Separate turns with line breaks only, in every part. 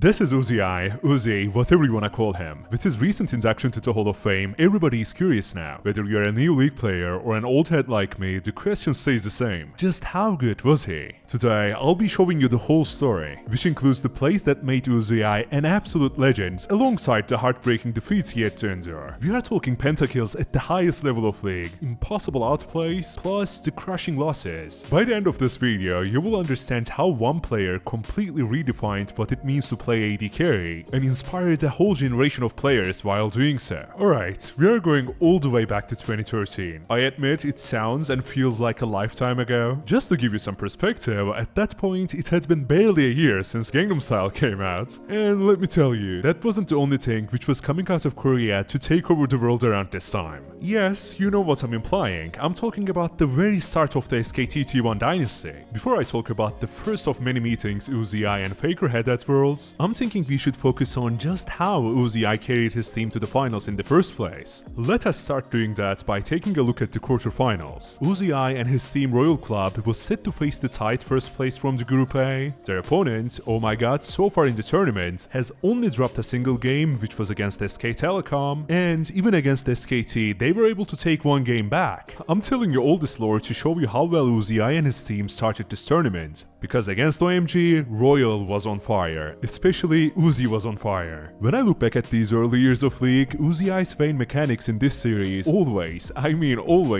This is Uzi, whatever you wanna call him. With his recent induction to the Hall of Fame, everybody is curious now. Whether you're a new league player or an old head like me, the question stays the same. Just how good was he? Today, I'll be showing you the whole story, which includes the plays that made Uzi an absolute legend, alongside the heartbreaking defeats he had to endure. We are talking pentakills at the highest level of league, impossible outplays, plus the crushing losses. By the end of this video, you will understand how one player completely redefined what it means to play AD carry, and inspired a whole generation of players while doing so. Alright, we are going all the way back to 2013. I admit it sounds and feels like a lifetime ago. Just to give you some perspective, at that point it had been barely a year since Gangnam Style came out. And let me tell you, that wasn't the only thing which was coming out of Korea to take over the world around this time. Yes, you know what I'm implying. I'm talking about the very start of the SKT T1 dynasty. Before I talk about the first of many meetings Uzi and Faker had at Worlds, I'm thinking we should focus on just how Uzi carried his team to the finals in the first place. Let us start doing that by taking a look at the quarterfinals. Uzi and his team Royal Club was set to face the tied first place from the Group A. Their opponent, oh my god, so far in the tournament, has only dropped a single game, which was against SK Telecom, and even against SKT, they were able to take one game back. I'm telling you all this lore to show you how well Uzi and his team started this tournament, because against OMG, Royal was on fire, especially Uzi was on fire. When I look back at these early years of League, Uzi's vain mechanics in this series always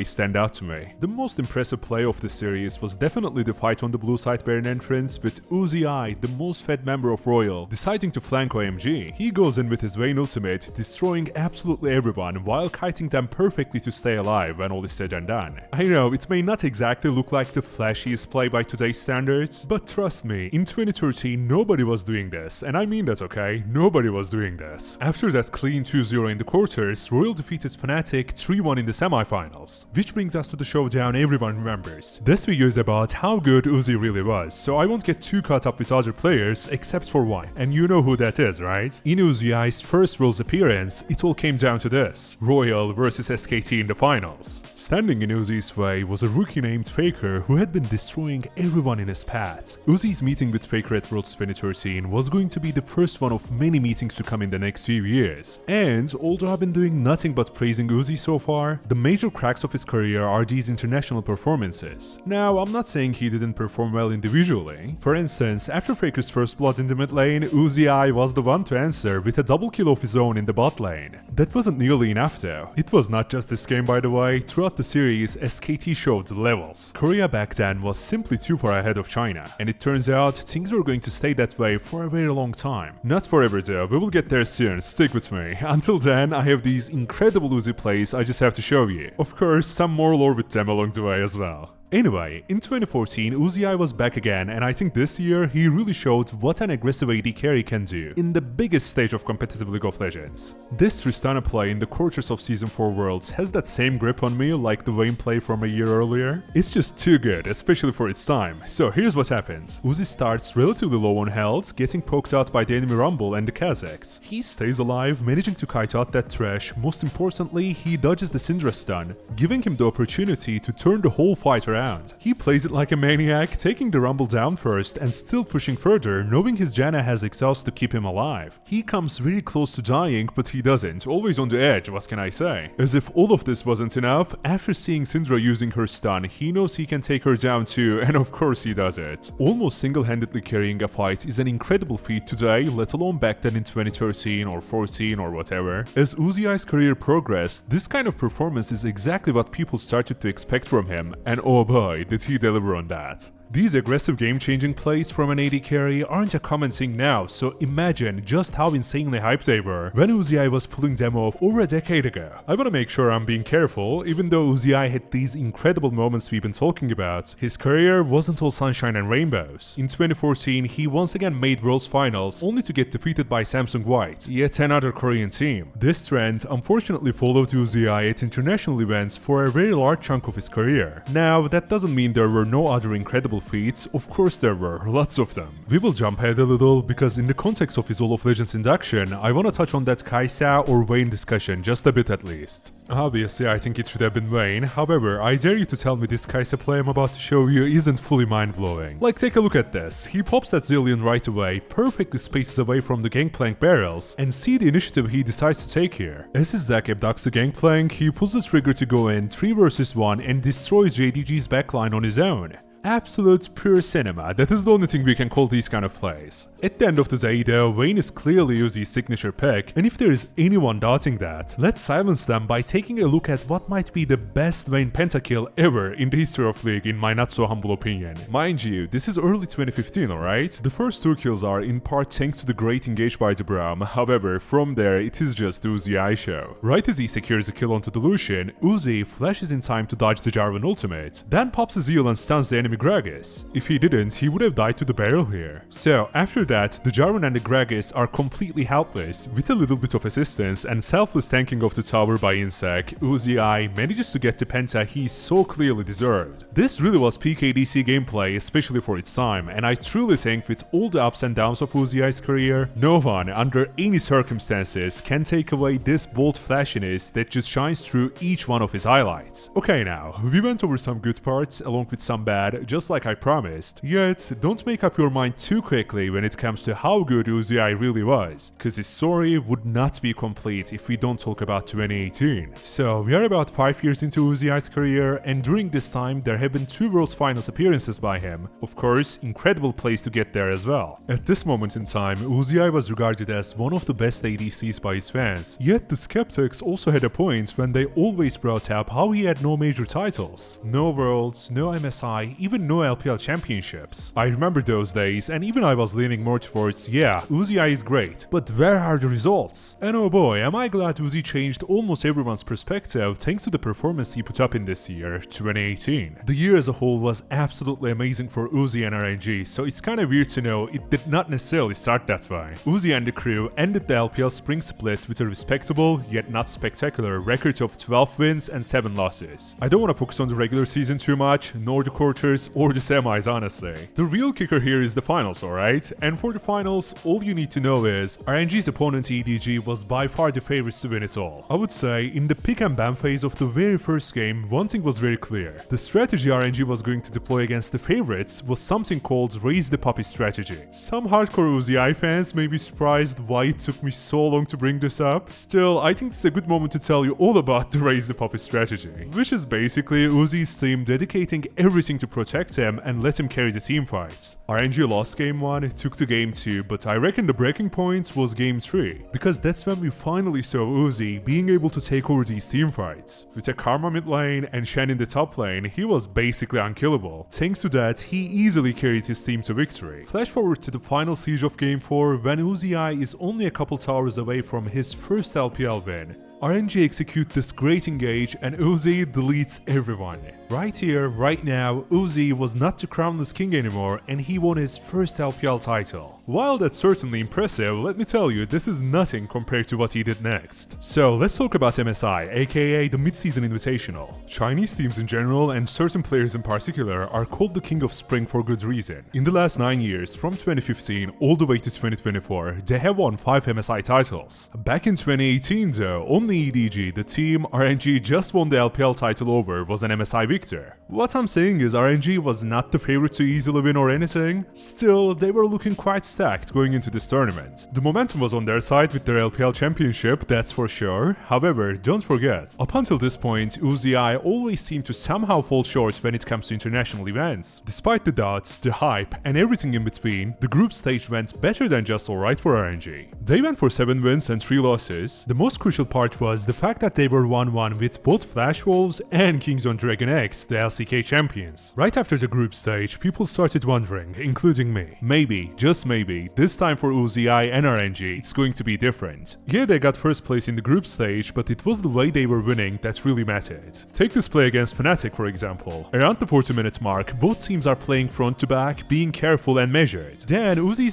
stand out to me. The most impressive play of this series was definitely the fight on the blue side Baron entrance, with Uzi, the most fed member of Royal, deciding to flank OMG. He goes in with his vain ultimate, destroying absolutely everyone while kiting them perfectly to stay alive when all is said and done. I know, it may not exactly look like the flashiest play by today's standards, but trust me, in 2013 nobody was doing this, and I mean that, okay? Nobody was doing this. After that clean 2-0 in the quarters, Royal defeated Fnatic 3-1 in the semifinals. Which brings us to the showdown everyone remembers. This video is about how good Uzi really was, so I won't get too caught up with other players except for one, and you know who that is, right? In Uzi's first Worlds appearance, it all came down to this: Royal versus SKT in the finals. Standing in Uzi's way was a rookie named Faker who had been destroying everyone in his path. Uzi's meeting with Faker at Worlds 2013 was going to be the first one of many meetings to come in the next few years. And although I've been doing nothing but praising Uzi so far, the major cracks of his career are these international performances. Now, I'm not saying he didn't perform well individually. For instance, after Faker's first blood in the mid lane, Uzi was the one to answer with a double kill of his own in the bot lane. That wasn't nearly enough though. It was not just this game, by the way. Throughout the series, SKT showed the levels. Korea back then was simply too far ahead of China, and it turns out things were going to stay that way for a very long time. Not forever though, we will get there soon, stick with me. Until then, I have these incredible Uzi plays I just have to show you. Of course, some more lore with them along the way as well. Anyway, in 2014, Uzi was back again, and I think this year he really showed what an aggressive AD carry can do in the biggest stage of competitive League of Legends. This Tristana play in the quarters of Season 4 Worlds has that same grip on me like the Vayne play from a year earlier. It's just too good, especially for its time. So here's what happens. Uzi starts relatively low on health, getting poked out by the enemy Rumble and the Kazakhs. He stays alive, managing to kite out that trash. Most importantly, he dodges the Syndra stun, giving him the opportunity to turn the whole fight around. He plays it like a maniac, taking the Rumble down first and still pushing further, knowing his Janna has exhaust to keep him alive. He comes very close to dying, but he doesn't, always on the edge, what can I say? As if all of this wasn't enough, after seeing Syndra using her stun, he knows he can take her down too, and of course he does it. Almost single-handedly carrying a fight is an incredible feat today, let alone back then in 2013 or 14 or whatever. As Uzi's career progressed, this kind of performance is exactly what people started to expect from him, and oh boy, did he deliver on that. These aggressive game-changing plays from an AD carry aren't a common thing now, so imagine just how insanely hyped they were when Uzi was pulling them off over a decade ago. I wanna make sure I'm being careful, even though Uzi had these incredible moments we've been talking about, his career wasn't all sunshine and rainbows. In 2014, he once again made Worlds Finals, only to get defeated by Samsung White, yet another Korean team. This trend unfortunately followed Uzi at international events for a very large chunk of his career. Now, that doesn't mean there were no other incredible incredible feats? Of course there were, lots of them. We will jump ahead a little because in the context of his Hall of Legends induction, I wanna touch on that Kai'Sa or Vayne discussion just a bit at least. Obviously, I think it should have been Vayne, however, I dare you to tell me this Kai'Sa play I'm about to show you isn't fully mind-blowing. Like, take a look at this. He pops that Zillion right away, perfectly spaces away from the Gangplank barrels, and see the initiative he decides to take here. As his Zac abducts the Gangplank, he pulls the trigger to go in 3 versus 1 and destroys JDG's backline on his own. Absolute pure cinema, that is the only thing we can call these kind of plays. At the end of the day though, Vayne is clearly Uzi's signature pick, and if there is anyone doubting that, let's silence them by taking a look at what might be the best Vayne pentakill ever in the history of League in my not so humble opinion. Mind you, this is early 2015, alright? The first 2 kills are in part thanks to the great engage by the Braum, however, from there it is just the Uzi eye show. Right as he secures a kill onto the Lucian, Uzi flashes in time to dodge the Jarvan ultimate, then pops a Zeal and stuns the enemy Gragas. If he didn't, he would have died to the barrel here. So after that, the Jarvan and the Gragas are completely helpless. With a little bit of assistance and selfless tanking of the tower by Insec, Uzi manages to get the penta he so clearly deserved. This really was peak ADC gameplay, especially for its time, and I truly think with all the ups and downs of Uzi's career, no one under any circumstances can take away this bold flashiness that just shines through each one of his highlights. Okay, now, we went over some good parts along with some bad, just like I promised. Yet, don't make up your mind too quickly when it comes to how good Uzi really was, cause his story would not be complete if we don't talk about 2018. So, we are about 5 years into Uzi's career, and during this time there have been 2 Worlds Finals appearances by him. Of course, incredible plays to get there as well. At this moment in time, Uzi was regarded as one of the best ADCs by his fans, yet the skeptics also had a point when they always brought up how he had no major titles. No Worlds, no MSI, even no LPL championships. I remember those days, and even I was leaning more towards, yeah, Uzi is great, but where are the results? And oh boy, am I glad Uzi changed almost everyone's perspective thanks to the performance he put up in this year, 2018. The year as a whole was absolutely amazing for Uzi and RNG, so it's kinda weird to know it did not necessarily start that way. Uzi and the crew ended the LPL spring split with a respectable, yet not spectacular, record of 12 wins and 7 losses. I don't wanna focus on the regular season too much, nor the quarters, or the semis honestly. The real kicker here is the finals, alright? And for the finals, all you need to know is, RNG's opponent EDG was by far the favorites to win it all. I would say, in the pick and ban phase of the very first game, one thing was very clear. The strategy RNG was going to deploy against the favorites was something called Raise the Puppy strategy. Some hardcore Uzi fans may be surprised why it took me so long to bring this up. Still, I think it's a good moment to tell you all about the Raise the Puppy strategy, which is basically Uzi's team dedicating everything to protect him and let him carry the team fights. RNG lost game 1, took to game 2, but I reckon the breaking point was game 3, because that's when we finally saw Uzi being able to take over these team fights. With a Karma mid lane and Shen in the top lane, he was basically unkillable. Thanks to that, he easily carried his team to victory. Flash forward to the final siege of game 4 when Uzi is only a couple towers away from his first LPL win. RNG execute this great engage and Uzi deletes everyone. Right here, right now, Uzi was not the crownless king anymore and he won his first LPL title. While that's certainly impressive, let me tell you, this is nothing compared to what he did next. So let's talk about MSI, aka the mid-season invitational. Chinese teams in general and certain players in particular are called the king of spring for good reason. In the last 9 years, from 2015 all the way to 2024, they have won 5 MSI titles. Back in 2018 though, only EDG, the team RNG just won the LPL title over, was an MSI victor. What I'm saying is RNG was not the favorite to easily win or anything, still they were looking quite stacked going into this tournament. The momentum was on their side with their LPL championship, that's for sure. However, don't forget, up until this point, Uzi always seemed to somehow fall short when it comes to international events. Despite the doubts, the hype, and everything in between, the group stage went better than just alright for RNG. They went for 7 wins and 3 losses. The most crucial part was the fact that they were 1-1 with both Flash Wolves and Kings on Dragon X, the LCK champions. Right after the group stage, people started wondering, including me, maybe, just maybe, this time for Uzi and RNG, it's going to be different. Yeah, they got first place in the group stage, but it was the way they were winning that really mattered. Take this play against Fnatic for example. Around the 40-minute mark, both teams are playing front to back, being careful and measured. Then Uzi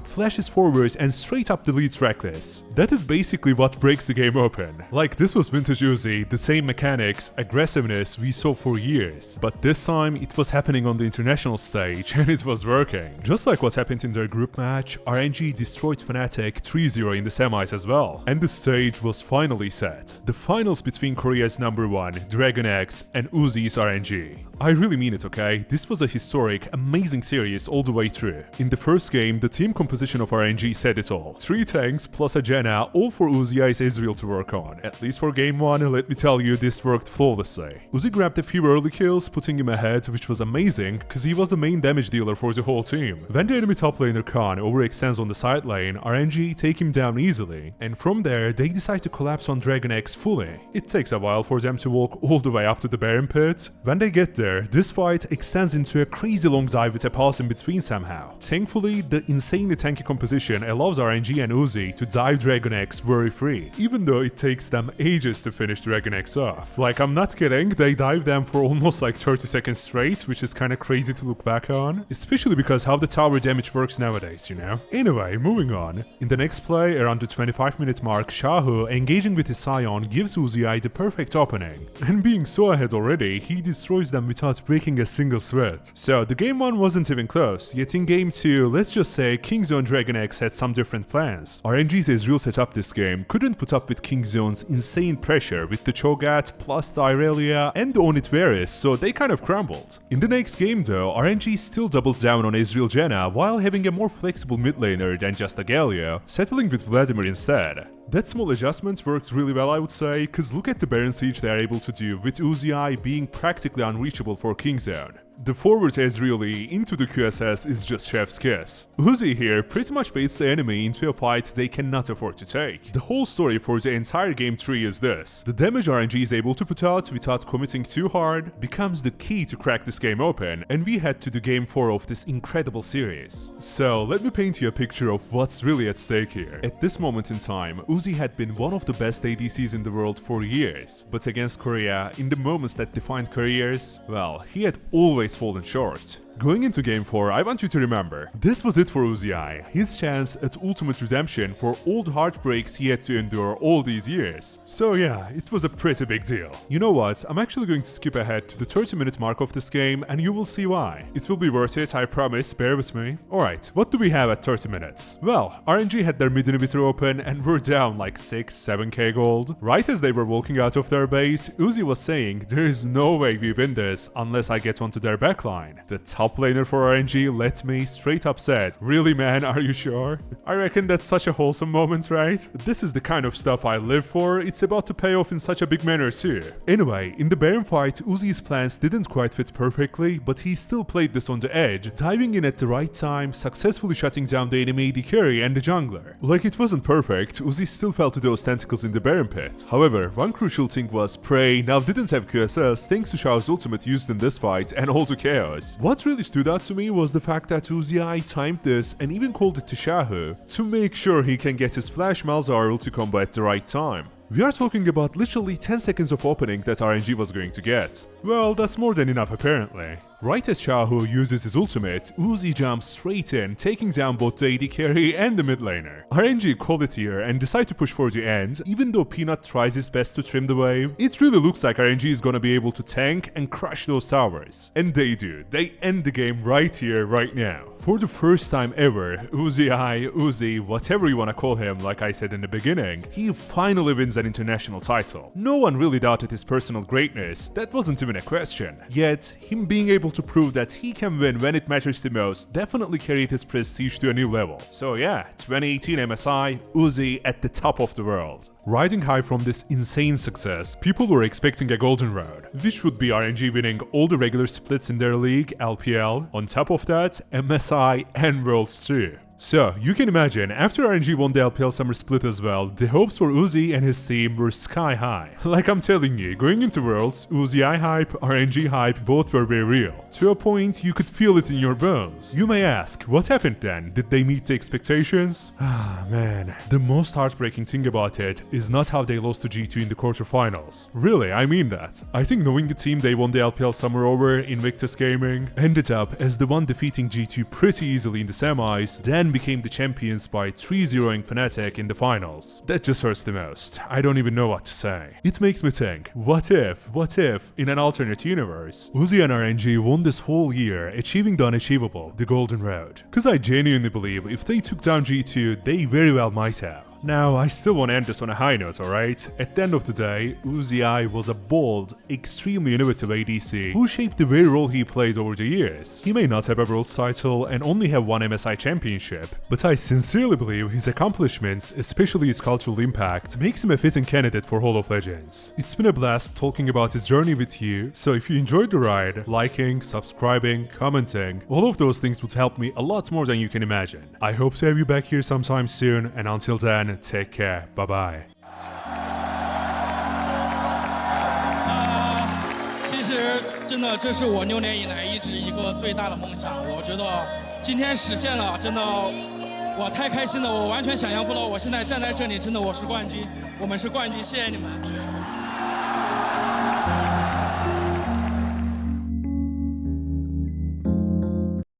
flashes forward and straight up deletes Reckless. That is basically what breaks the game open. again. Like, this was vintage Uzi, the same mechanics, aggressiveness we saw for years. But this time, it was happening on the international stage, and it was working. Just like what happened in their group match, RNG destroyed Fnatic 3-0 in the semis as well. And the stage was finally set. The finals between Korea's #1, Dragon X, and Uzi's RNG. I really mean it, okay? This was a historic, amazing series all the way through. In the first game, the team composition of RNG said it all. 3 tanks plus a Janna, all for Uzi Ice Ezreal to work on. At least for game 1, let me tell you, this worked flawlessly. Uzi grabbed a few early kills, putting him ahead, which was amazing, cause he was the main damage dealer for the whole team. When the enemy top laner Khan overextends on the side lane, RNG take him down easily, and from there, they decide to collapse on Dragon X fully. It takes a while for them to walk all the way up to the Baron pit. When they get there, this fight extends into a crazy long dive with a pause in between somehow. Thankfully, the insanely tanky composition allows RNG and Uzi to dive Dragon X very free, even though it takes them ages to finish Dragon X off. Like, I'm not kidding, they dive them for almost like 30 seconds straight, which is kinda crazy to look back on, especially because how the tower damage works nowadays, you know? Anyway, moving on. In the next play, around the 25-minute mark, Shahu, engaging with his Sion, gives Uzi the perfect opening. And being so ahead already, he destroys them without breaking a single sweat. So the game 1 wasn't even close, yet in game 2, let's just say Kingzone Dragon X had some different plans. RNG's Ezreal setup this game couldn't put up with Kingzone's insane pressure with the Cho'Gath plus the Irelia and the Onit Varus, so they kind of crumbled. In the next game though, RNG still doubled down on Ezreal Janna while having a more flexible mid laner than just a Galio, settling with Vladimir instead. That small adjustment worked really well, I would say, cause look at the Baron Siege they are able to do with Uzi being practically unreachable for Kingzone. The forward Ezreal into the QSS is just chef's kiss. Uzi here pretty much baits the enemy into a fight they cannot afford to take. The whole story for the entire game 3 is this: the damage RNG is able to put out without committing too hard becomes the key to crack this game open, and we head to the game 4 of this incredible series. So let me paint you a picture of what's really at stake here. At this moment in time, Uzi had been one of the best ADCs in the world for years, but against Korea, in the moments that defined careers, well, he had always fallen short. Going into game 4, I want you to remember, this was it for Uzi, his chance at ultimate redemption for all the heartbreaks he had to endure all these years. So yeah, it was a pretty big deal. You know what, I'm actually going to skip ahead to the 30-minute mark of this game and you will see why. It will be worth it, I promise, bear with me. Alright, what do we have at 30 minutes? Well, RNG had their mid inhibitor open and were down like 6-7k gold. Right as they were walking out of their base, Uzi was saying, there is no way we win this unless I get onto their backline. The top laner for RNG let me straight up said, really man, are you sure? I reckon that's such a wholesome moment, right? This is the kind of stuff I live for, it's about to pay off in such a big manner too. Anyway, in the Baron fight, Uzi's plans didn't quite fit perfectly, but he still played this on the edge, diving in at the right time, successfully shutting down the enemy, the carry and the jungler. Like it wasn't perfect, Uzi still fell to those tentacles in the Baron pit. However, one crucial thing was Prey now didn't have QSS thanks to Shao's ultimate used in this fight and all the chaos. What really stood out to me was the fact that Uzi timed this and even called it to Shahu to make sure he can get his Flash Malzahar ulti combo at the right time. We are talking about literally 10 seconds of opening that RNG was going to get. Well, that's more than enough apparently. Right as Shahu uses his ultimate, Uzi jumps straight in, taking down both the AD carry and the mid laner. RNG called it here and decide to push for the end, even though Peanut tries his best to trim the wave. It really looks like RNG is gonna be able to tank and crush those towers. And they do. They end the game right here, right now. For the first time ever, Uzi, whatever you wanna call him, like I said in the beginning, he finally wins an international title. No one really doubted his personal greatness, that wasn't even a question. Yet, him being able to prove that he can win when it matters the most definitely carried his prestige to a new level. So yeah, 2018 MSI, Uzi at the top of the world. Riding high from this insane success, people were expecting a golden road, which would be RNG winning all the regular splits in their league, LPL, on top of that, MSI and Worlds too. So, you can imagine, after RNG won the LPL Summer Split as well, the hopes for Uzi and his team were sky high. Like I'm telling you, going into Worlds, Uzi hype, RNG hype both were very real. To a point, you could feel it in your bones. You may ask, what happened then? Did they meet the expectations? Ah man, the most heartbreaking thing about it is not how they lost to G2 in the quarterfinals. Really, I mean that. I think knowing the team they won the LPL Summer over, Invictus Gaming, ended up as the one defeating G2 pretty easily in the semis, then became the champions by 3-0ing Fnatic in the finals. That just hurts the most. I don't even know what to say. It makes me think, what if, in an alternate universe, Uzi and RNG won this whole year, achieving the unachievable, the Golden Road? Cause I genuinely believe if they took down G2, they very well might have. Now, I still want to end this on a high note, alright? At the end of the day, Uzi was a bold, extremely innovative ADC who shaped the very role he played over the years. He may not have a world's title and only have one MSI championship, but I sincerely believe his accomplishments, especially his cultural impact, makes him a fitting candidate for Hall of Legends. It's been a blast talking about his journey with you, so if you enjoyed the ride, liking, subscribing, commenting, all of those things would help me a lot more than you can imagine. I hope to have you back here sometime soon, and until then, take care. Bye bye.
其实真的，这是我6年以来一直一个最大的梦想。我觉得今天实现了，真的，我太开心了，我完全想象不到，我现在站在这里，真的我是冠军，我们是冠军，谢谢你们。